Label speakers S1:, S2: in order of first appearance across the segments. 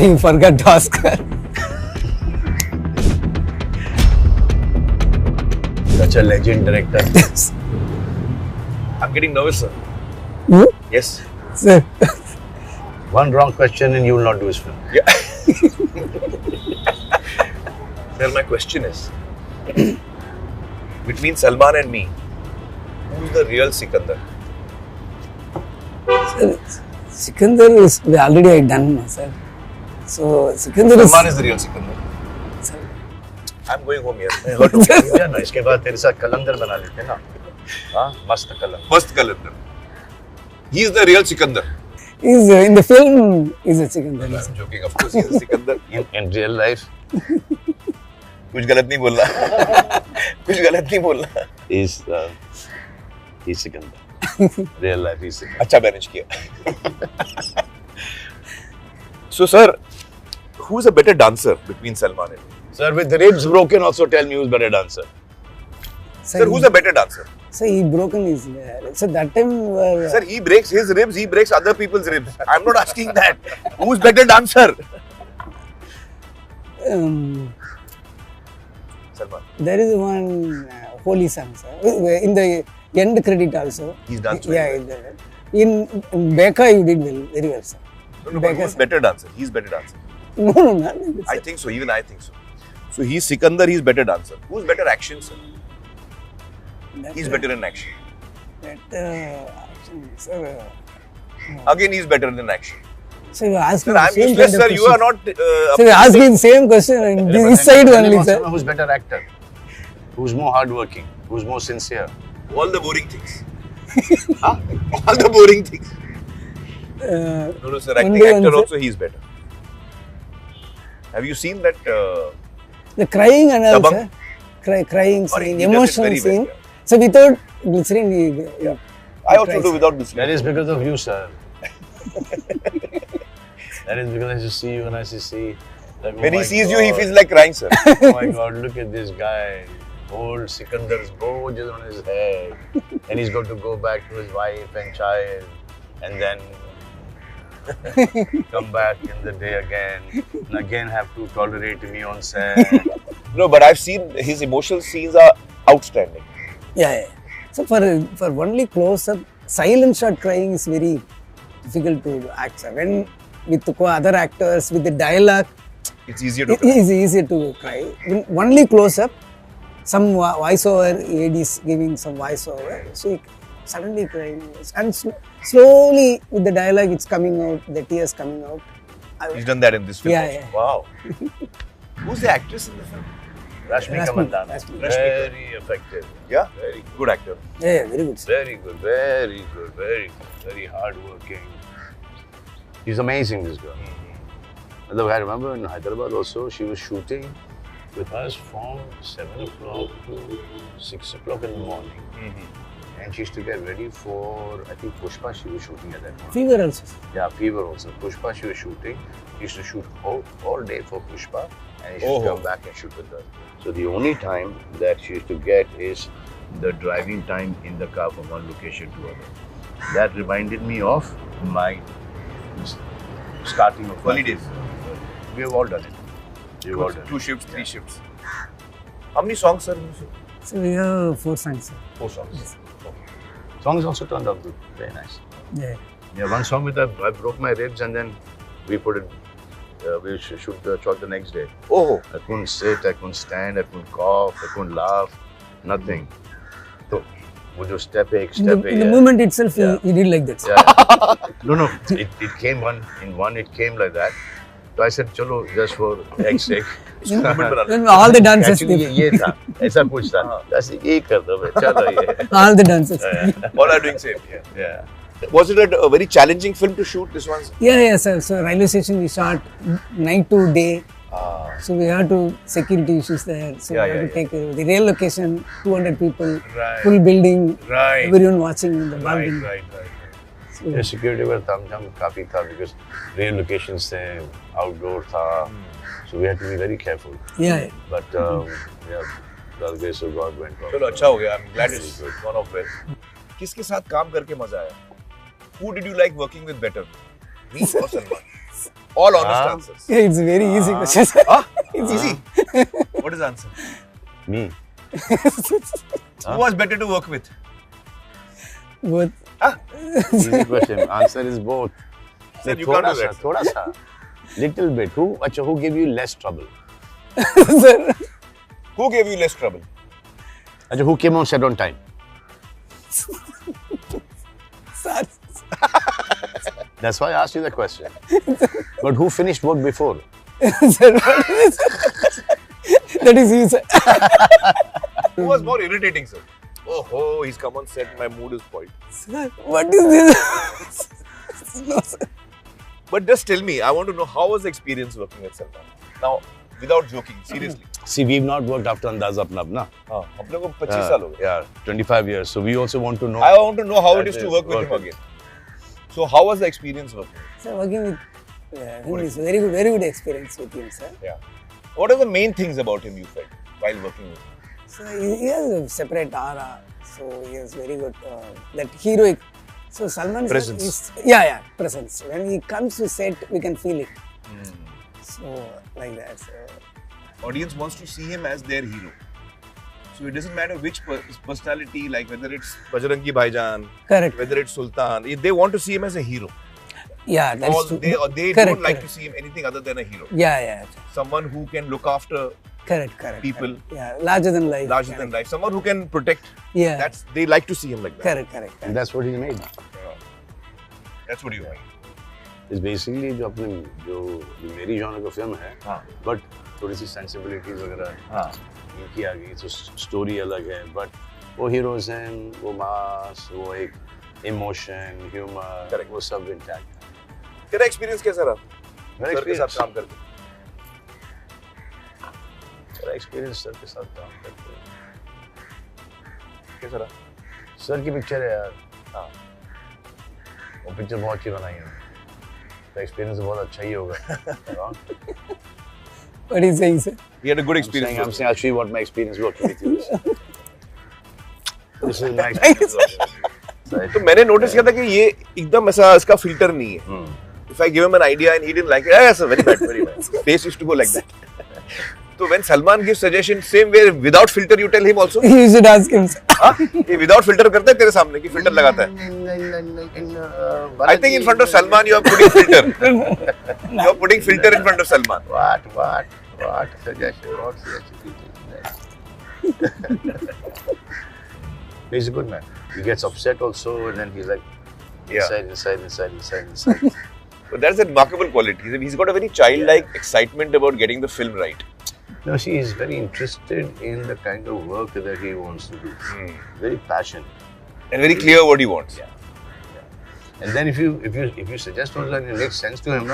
S1: You forgot to ask her.
S2: Such a legend director.
S3: I'm getting nervous, sir.
S1: You?
S3: Yes.
S1: Sir.
S2: One wrong question and you will not do his film.
S3: Yeah. Sir, my question is, between Salman and me, who's the real Sikandar?
S1: Sikandar is already I done, sir. So Sikandar is.
S3: Salman is the real Sikandar.
S1: Sir.
S3: I'm going home here. I heard of
S2: क्या ना इसके बाद तेरे साथ कलंदर बना लेते हैं ना हाँ मस्त कलंदर
S3: Mast Kalandar. He is the real Sikandar.
S1: Is in the film is a Sikandar.
S3: I'm joking. Of course, he is the Sikandar.
S2: in real life
S3: कुछ गलत नहीं बोलना. कुछ गलत नहीं बोलना.
S2: he's Sikandar real life he's Sikandar
S3: अच्छा manage किया. So, sir, who's a better dancer between Salman and me?
S2: sir with the ribs broken also tell me who's better dancer
S3: Sir, who's a better dancer?
S1: So he broken his. So that time.
S3: Sir, he breaks his ribs, he breaks other people's ribs. I'm not asking that. Who's better dancer? Salman.
S1: There is one holy song, sir. In the end credit also.
S3: He's danced
S1: Yeah,
S3: well.
S1: in Becca you did well, very well, sir.
S3: No, but
S1: Becca,
S3: who's
S1: sir.
S3: better dancer? He's better dancer.
S1: No, not like that,
S3: I
S1: sir.
S3: think so, even I think so. So he's Sikandar, he's better dancer. Who's better action, sir? He's better in action.
S1: Action, sir.
S3: Again, he's better than action.
S1: So you ask
S3: Sir,
S1: me the
S3: I'm
S1: same
S3: useless,
S1: kind of
S3: sir. You are
S1: questions.
S3: not.
S1: So you ask me the same question in this side only, sir.
S2: who's better actor who's more hardworking who's more sincere
S3: All the boring things. Huh? All the boring things. No, sir.
S1: one
S3: Acting
S1: day
S3: actor
S1: one,
S3: also, he's better. Have you seen that?
S1: The crying and all,
S3: Dabang?
S1: sir. Crying
S3: Or he
S1: scene,
S3: does it
S1: emotional
S3: very well,
S1: scene.
S3: yeah.
S1: So without glycerin, yeah.
S3: I also
S1: cries.
S3: do without this.
S2: that is because of you sir that is because I just see you and I just see like, oh
S3: When he
S2: my
S3: sees you, he
S2: God.
S3: feels like crying, sir.
S2: Oh my God, look at this guy. Old Sikandar's bows on his head. And he's got to go back to his wife and child. And then come back in the day again. And again have to tolerate me on set.
S3: No, but I've seen his emotional scenes are outstanding.
S1: Yeah. So for only close up, silent shot crying is very difficult to act, sir. When with other actors, with the dialogue,
S3: It's easier to
S1: it is easier to cry. When only close up, some voiceover, AD is giving some voiceover, so you suddenly crying. And slowly with the dialogue, it's coming out, the tears coming out.
S3: He's done that in this film.
S1: Yeah,
S3: also.
S1: yeah.
S3: Wow. Who's the actress in the film?
S2: Rashmika Mandanna.
S1: Rashmika.
S2: Very effective.
S3: Yeah, very good actor.
S1: Yeah, very good, sir.
S2: Very good. Very good. Very good. Very hardworking. She's amazing, this girl. I remember in Hyderabad also, she was shooting with us from 7 o'clock to 6 o'clock in the morning. And she used to get ready for, I think, Pushpa, she was shooting at that point.
S1: Fever also, sir.
S2: Yeah, Fever also. Pushpa, she was shooting. She used to shoot all day for Pushpa. And she used to come back and shoot with us. So the only time that she used to get is the driving time in the car from one location to other. That reminded me of my starting of
S3: Early days.
S2: We have all done it. We've all done
S3: 2
S2: it.
S3: shifts, 3 shifts. How many songs, sir? in the film?
S1: So we have 4 songs, sir.
S3: 4 songs.
S1: Yes.
S2: Songs also turned out good. Very nice.
S1: Yeah.
S2: Yeah, one song with I broke my ribs and then we put it, we shoot the shot the next day.
S3: Oh,
S2: I couldn't sit, I couldn't stand, I couldn't cough, I couldn't laugh, nothing. So, वो जो step है,
S1: In the moment itself,
S2: Yeah.
S1: he did like that, sir.
S2: Yeah. No, it came it came like that. So I said, चलो, just for X's sake.
S1: When all the dances,
S2: Actually ये था, ऐसा कुछ था. बस ये कर दो बे, चलो ये.
S1: all the dances.
S3: all are doing same.
S2: Yeah.
S3: Was it a very challenging film to shoot, this one?
S1: Yeah, sir. So railway station we shot night to day. So we had to security issues there. So we had to take the real location, 200 people,
S3: Right.
S1: full building,
S3: Right.
S1: everyone watching in the building.
S3: Right.
S1: So,
S2: Yeah, security का तामझाम काफी था because real locations थे, outdoor था, so we had to be very careful.
S1: yeah.
S2: But yeah, the grace of God went on.
S3: चलो अच्छा हो गया. I'm glad it's gone off well. किसके साथ काम करके मजा आया? Who did you like working with better? Me or Salman? All honest answers.
S1: Yeah, it's very easy question, sir.
S3: It's easy. What is the answer?
S2: Me.
S3: Who was better to work with?
S1: Both.
S2: Easy question. Answer is both.
S3: Sir, you can't do that.
S2: Thoda sa. Little bit. Who gave you less trouble?
S1: Sir.
S3: Who gave you less trouble?
S2: Acha, who came on set on time?
S1: Sir.
S2: That's why I asked you the question. But who finished work before?
S1: Sir, what is this? That is you, sir.
S3: Who was more irritating, sir? Oh, he's come on set. My mood is spoiled.
S1: Sir, what is this? No, sir.
S3: But just tell me, I want to know how was the experience working with Salman? Now, without joking, seriously.
S2: See, we've not worked after Andaz Apna Apna.
S3: हाँ, हम लोग को 25 साल हो गए.
S2: Yeah, 25 years. So we also want to know.
S3: I want to know how it is to work with him again. So how was the experience working?
S1: Sir, working with him is very good experience with him, sir.
S3: Yeah. What are the main things about him you felt while working with him?
S1: So he has a separate aura. So he is very good. That heroic. So Salman sir
S3: Presence.
S1: is presence. When he comes to set, we can feel it. So like that. So.
S3: Audience wants to see him as their hero. So it doesn't matter which personality, like whether it's Bajrangi Bhaijaan,
S1: Correct.
S3: whether it's Sultan, they want to see him as a hero.
S1: Yeah, that's
S3: Or
S1: true.
S3: they
S1: Correct,
S3: don't like
S1: correct.
S3: to see him anything other than a hero.
S1: Yeah.
S3: Someone who can look after
S1: Correct.
S3: people.
S1: Correct. Yeah, larger than life.
S3: larger than life. Someone who can protect.
S1: Yeah.
S3: They like to see him like that.
S1: Correct.
S2: And that's what he made.
S3: That's what you mean.
S2: It's basically जो मेरी genre का film है,
S3: हाँ.
S2: but थोड़ी सी sensibilities वगैरह
S3: हाँ.
S2: इनकी आ गई, तो story अलग है, but वो heroism, वो mass, वो एक emotion, humor,
S3: Correct.
S2: वो सब intact है.
S3: तेरा experience कैसा रहा?
S2: मेरा
S3: सर के साथ
S2: experience-
S3: काम करके.
S2: मेरा experience सर के साथ काम करके.
S3: कैसा रहा?
S2: सर की picture है यार.
S3: हाँ.
S2: वो picture बहुत अच्छी बनाई है. तो experience बहुत अच्छा ही होगा. Wrong?
S1: What is saying, sir?
S3: He had a good
S2: I'm
S3: experience.
S2: saying I'll show you what my experience working with you is. This is my experience working with you.
S3: तो मैंने नोटिस किया था कि ये एकदम ऐसा इसका फिल्टर नहीं है. If I give him an idea and he didn't like it, yes, very bad. Face used to go like that. So when Salman gives suggestion, same way without filter, you tell him also.
S1: You should ask him, sir.
S3: हाँ? ये without filter करता है तेरे सामने कि filter लगाता है. I think in front of Salman you are putting filter. You are putting filter in front of Salman.
S2: What suggestion? What suggestion? He's a good man. He gets upset also, and then he's like, inside.
S3: But that's a remarkable quality. He's got a very childlike excitement about getting the film right.
S2: No, see, he's very interested in the kind of work that he wants to do. Very passionate.
S3: And very clear what he wants.
S2: Yeah. And then if you suggest something and it makes sense to him,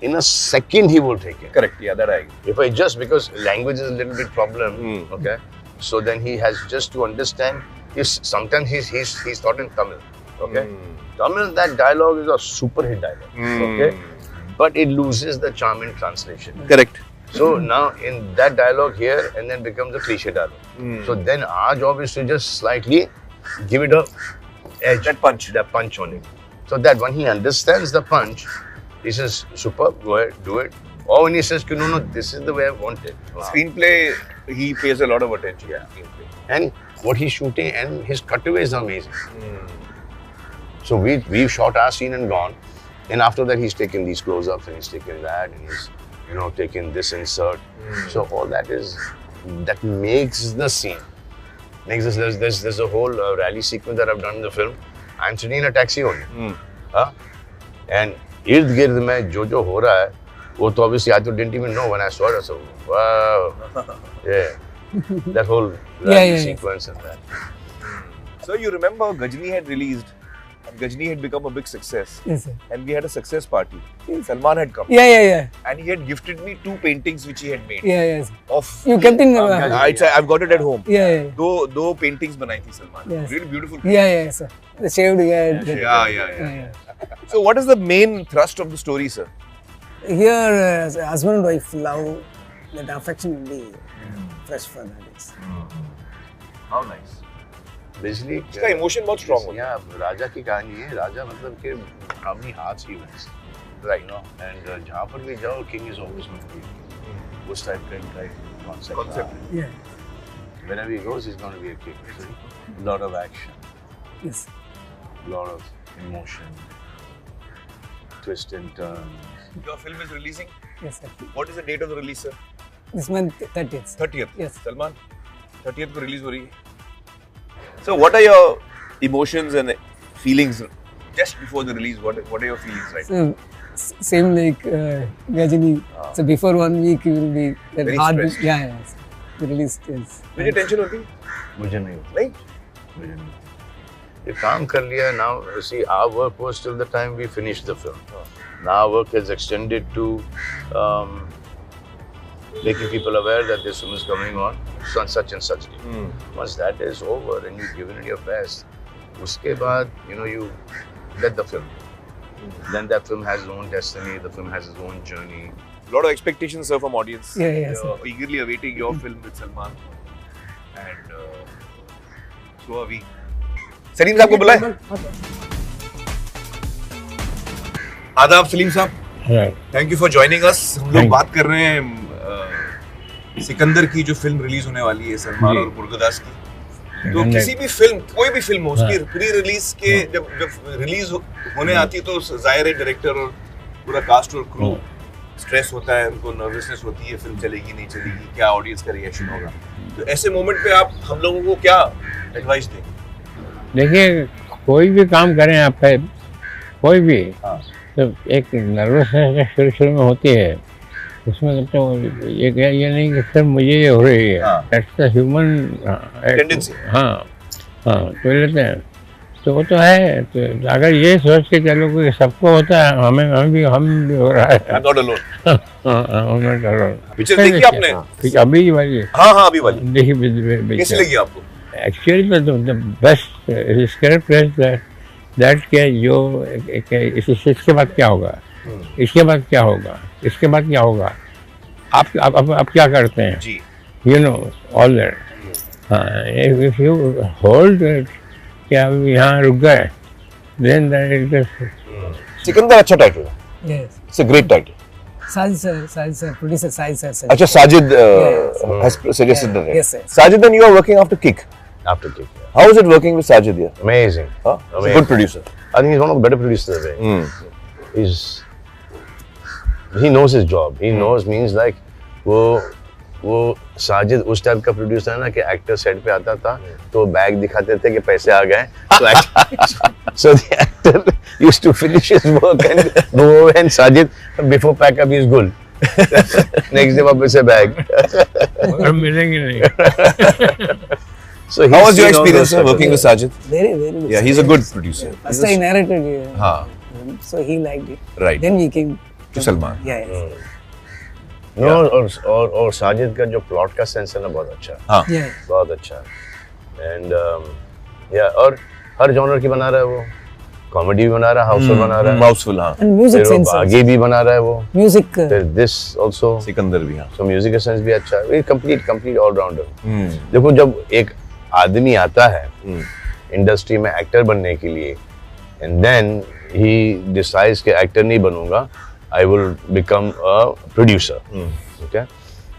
S2: in a second he will take it.
S3: Correct. Yeah, that I agree.
S2: If I just, because language is a little bit problem, okay? So then he has just to understand. Sometimes he's taught in Tamil, okay? Tamil, that dialogue is a super hit dialogue, okay? But it loses the charm in translation.
S3: Correct.
S2: So now in that dialogue here, and then becomes a cliche dialogue. So then our job is to just slightly give it a edge, that punch on it. So that when he understands the punch, he says, superb, go ahead, do it. Or when he says, no, this is the way I want it. Wow.
S3: Screenplay, he pays a lot of attention.
S2: Yeah. And what he's shooting and his cutaway is amazing. So we've shot our scene and gone. And after that, he's taken these close-ups and he's taken that and he's, taken this insert. So all that makes the scene. There's a whole rally sequence that I've done in the film. I'm sitting in a taxi only. And ird-gird mein jo ho raha hai, wo to obviously I didn't even know when I saw it. So, wow. Yeah. That whole rally sequence and that.
S3: So you remember Ghajini had released and Ghajini had become a big success.
S1: Yes, sir.
S3: And we had a success party. Salman had come.
S1: Yeah.
S3: And he had gifted me 2 paintings which he had made.
S1: Yes.
S3: Of
S1: You kept in the...
S3: I've got it at home.
S1: Yeah.
S3: दो paintings बनाई थी Salman.
S1: Yes.
S3: Really beautiful.
S1: Yeah, sir. The shaved head.
S3: Yeah. So what is the main thrust of the story, sir?
S1: Here, husband and wife love, that affection will be fresh for that.
S3: How nice.
S2: Basically,
S3: इसका emotion बहुत strong होता है.
S2: Yeah, राजा की कहानी है. राजा मतलब कि ब्राह्मणी हाथ ही वैसे.
S3: Right.
S2: You know, and जहाँ पर भी जाओ, king is always going to be a king. उस type का concept.
S1: Yeah.
S2: Wherever he goes, he's going to be a king. So, lot of action,
S1: Yes.
S2: lot of emotion, twists and turns.
S3: Your film is releasing.
S1: Yes, sir.
S3: What is the date of the release, sir?
S1: This month 30th.
S3: 30th.
S1: Yes.
S3: Salman, 30th को release हो रही है. So what are your emotions and feelings just before the release? What are your feelings right now?
S1: So same like Gajini. So before 1 week you will be that
S3: Very
S1: hard.
S3: stressed.
S1: Yeah, yeah. The release is.
S3: मुझे tension होती है?
S2: मुझे नहीं होता,
S3: नहीं?
S2: मुझे नहीं होता. ये काम कर लिया. Now, see, our work was till the time we finished the film. Now our work has extended to making people aware that this film is coming on such and such day. Once that is over and you've given it your best, उसके बाद, you know, you get the film. Then that film has its own destiny. The film has its own journey.
S3: Lot of expectations, sir, from audience.
S1: Yeah, yeah, sir.
S3: Eagerly awaiting your film with Salman. And so are we. Salim साहब को बुलाएं. आदाब सलीम साहब. Thank you for joining us. हम लोग बात कर रहे हैं सिकंदर की जो फिल्म रिलीज होने वाली है सलमान और मुर्गदास की. तो किसी भी फिल्म, कोई भी फिल्म हो, उसकी प्री रिलीज के जब रिलीज होने आती है तो जाहिर है डायरेक्टर और पूरा कास्ट और क्रू स्ट्रेस होता है, उनको नर्वसनेस होती है, फिल्म चलेगी नहीं चलेगी, क्या ऑडियंस का रिएक्शन होगा. तो ऐसे मोमेंट पे आप हम लोगों को क्या एडवाइस देंगे?
S4: देखिए, कोई भी काम करें आप, कोई भी, तो एक नर्वसनेस शुरू में होती है. उसमें तो ये नहीं कि सर मुझे ये हो रही है. That's the human
S3: tendency.
S4: हाँ, तो लेते हैं. तो वो तो है. तो अगर ये सोच के चलो कि सबको होता है, हम भी हो रहा है.
S3: I'm not alone. पिक्चर देखी आपने?
S4: अभी वाली.
S3: हाँ अभी वाली.
S4: देखी.
S3: कैसी लगी आपको?
S4: एक्चुअली तो बेस्ट स्क्रिप्ट है दैट के जो इसके बाद क्या होगा, इसके बाद क्या होगा, इसके बाद क्या होगा, आप क्या करते हैं
S3: जी.
S4: You know all that. हाँ, इफ यू होल्ड क्या यहाँ रुक गए, देन
S3: सिकंदर अच्छा टाइटल है.
S1: Yes.
S3: It's a great title.
S1: Sajid sir, producer Sajid sir.
S3: अच्छा, Sajid
S1: Yes.
S3: has suggested the name.
S1: Yes, sir.
S3: Sajid, and you are working after Kick.
S2: After Kick, yeah.
S3: How is it working with Sajid here?
S2: Amazing.
S3: Huh? He's a
S2: Amazing.
S3: good producer.
S2: I think he's one of the better producers there. He knows his job. He knows means like वो साजिद उस type का producer है ना कि actor set पे आता था तो बैग दिखाते थे कि पैसे आ गए. So the actor used to finish his work and go over, and Sajid before pack up is good. Next day वापस से बैग.
S4: मिलेंगे नहीं.
S2: So
S3: How was your experience working with Sajid?
S1: Very good.
S3: Yeah, he's a good producer.
S1: First I narrated
S3: हाँ.
S1: so he liked it.
S3: Right.
S1: Then we came
S3: To Salman.
S1: Yeah. Yes.
S2: No, और साजिद का जो plot का sense है ना बहुत अच्छा है.
S3: हाँ.
S1: Yeah.
S2: बहुत अच्छा है. एंड और हर जॉनर की बना रहा है वो. कॉमेडी भी बना रहा है, हाउसफुल बना रहा है,
S3: Mouseful, हाँ.
S1: And music
S2: फिर वो
S1: sense.
S2: आगे भी बना रहा है वो.
S1: Music.
S2: फिर दिस ऑल्सो.
S3: सिकंदर भी, हाँ.
S2: सो म्यूजिक का सेंस भी अच्छा है. Complete all-rounder. देखो, जब एक आदमी आता है इंडस्ट्री में एक्टर बनने के लिए एंड देन ही डिसाइड्स कि एक्टर नहीं बनूंगा, I will become a producer. Okay,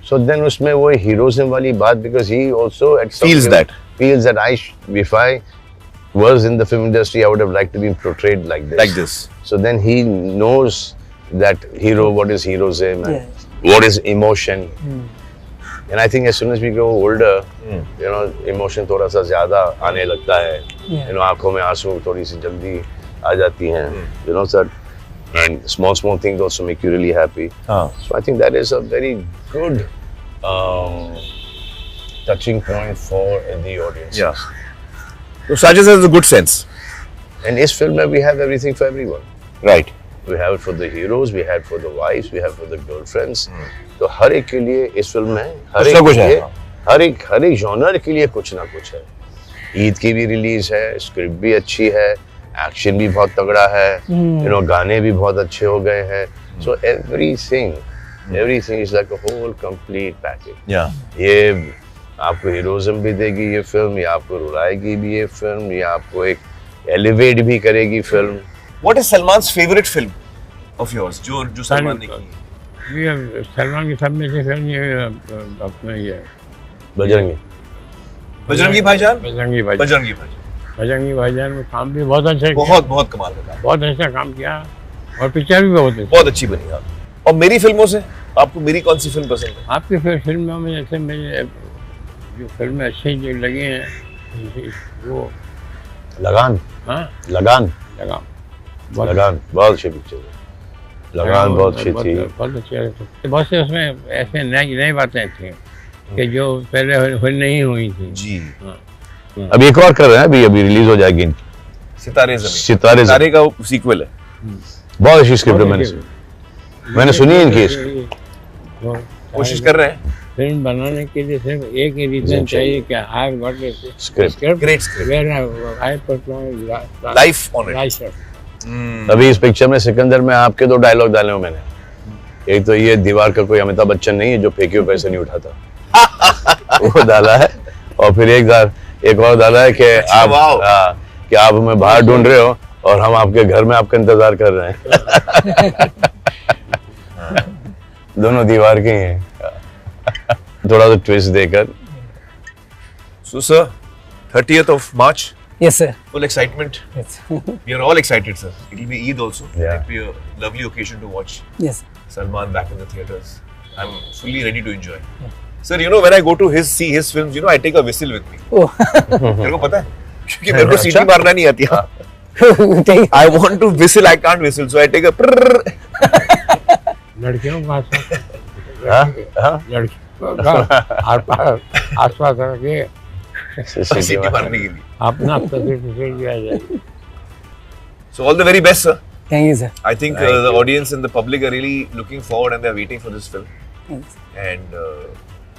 S2: so then उसमें वो हीरोइज्म वाली बात, because he also
S3: Feels that.
S2: I if I was in the film industry, I would have liked to be portrayed like this. So then he knows that hero, what is heroism and what is emotion. And I think as soon as we grow older, you know, emotion थोड़ा सा ज़्यादा आने लगता है. You know, आँखों में आंसू थोड़ी सी जल्दी आ जाती हैं. You know, sir, and small things also make you really happy. So I think that is a very good touching point for the audience.
S3: Yeah. So Sajid has a good sense.
S2: And इस film में we have everything for everyone.
S3: Right.
S2: We have it for the heroes, we have it for the wives, we have it for the girlfriends. तो हर एक के लिए इस film में हर एक genre के लिए कुछ ना कुछ है. ईद की भी रिलीज है, स्क्रिप्ट भी अच्छी है, एक्शन भी बहुत तगड़ा है, you know, गाने भी बहुत अच्छे हो गए हैं. So everything is like a whole complete package.
S3: Yeah.
S2: ये आपको हीरोइज्म भी देगी ये फिल्म, या आपको रुलाएगी भी ये फिल्म, या आपको एक एलिवेट भी करेगी film.
S3: What is Salman's favorite film? of yours जो सलमान ने की?
S4: ये सलमान की सब में से फिल्म ये अपना ये
S2: बजरंगी।
S3: बजरंगी भाईजान।
S4: बजरंगी भाई,
S3: बजरंगी भाईजान
S4: बजरंगी भाईजान में काम भी बहुत अच्छा किया,
S3: बहुत कमाल का काम,
S4: बहुत अच्छा काम किया और पिक्चर भी बहुत अच्छी।
S3: बहुत अच्छी बनी। हाँ। और मेरी फिल्मों से आपको मेरी कौन सी फिल्म पसंद है?
S4: आपकी फिल्मों में जैसे मुझे जो फिल्में अच्छी जो लगी हैं वो
S2: लगान।
S4: हाँ
S2: लगान बहुत अच्छी पिक्चर है। लगान बहुत अच्छी थी।
S4: बहुत अच्छी, बहुत से उसमें ऐसे नई बातें थी कि जो पहले नहीं हुई थी।
S3: जी।
S4: हाँ।
S2: अभी एक और कर रहे हैं, अभी रिलीज हो जाएगी
S3: सितारे ज़मीन।
S2: सितारे
S3: का सीक्वल है।
S2: बहुत अच्छी स्क्रिप्ट है, मैंने सुनी है इनकी।
S3: कोशिश कर रहे हैं
S4: फिल्म बनाने के लिए सिर्फ एक ही रीजन चाहिए कि I have got a script,
S3: great script,
S4: where I put my
S3: life on it.
S2: अभी इस पिक्चर में सिकंदर में आपके 2 डायलॉग डाले हो मैंने। एक तो ये दीवार का कोई अमिताभ बच्चन नहीं है जो फेंके हुए पैसे नहीं उठाता वो डाला है, और फिर एक और डाला है कि आप हमें बाहर ढूंढ रहे हो और हम आपके घर में आपका इंतजार कर रहे हैं। दोनों दीवार के ही हैं। थोड़ा सा ट्विस्ट देकर।
S3: So sir, 30th of March,
S1: Yes, sir.
S3: full excitement.
S1: Yes.
S3: We are all excited, sir. It will be Eid also.
S2: Yeah.
S3: It will be a lovely occasion to watch
S1: Yes.
S3: Salman back in the theaters. I'm fully ready to enjoy. Sir, you know when I go to see his films, you know I take a whistle with me.
S1: Oh.
S3: मेरे को पता है क्योंकि मेरे को सीटी मारना नहीं आती।
S1: Take-
S3: I want to whistle, I can't whistle, so I take a prrrr.
S4: लड़कियों का
S2: हाँ?
S4: लड़कियों का आसपास रखे
S3: सीटी मारने के लिए।
S4: अपना तस्वीर दिया जाए।
S3: So all the very best, sir.
S1: Thank you, sir.
S3: I think the audience and the public are really looking forward and they're waiting for this film.
S1: Thanks.
S3: And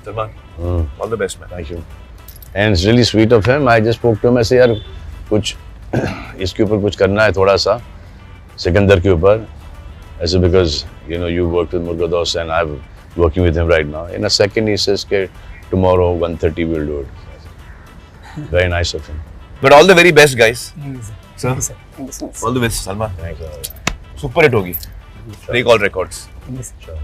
S3: Salman, all the best, man.
S2: Thank you. And it's really sweet of him. I just spoke to him. I said, यार कुछ इसके ऊपर कुछ करना है थोड़ा सा सिकंदर के ऊपर, ऐसे because you know you worked with Murga Dost and I'm working with him right now. In a second he says कि tomorrow 1:30 we'll do it. Very nice of him.
S3: But all the very best, guys.
S1: Thank you, sir.
S3: Sir,
S1: Thank you, sir. Thank you so much.
S3: all the best, Salman.
S2: Thanks.
S3: Super hit होगी. Break all records.
S1: Thank you, sir.
S2: Sure.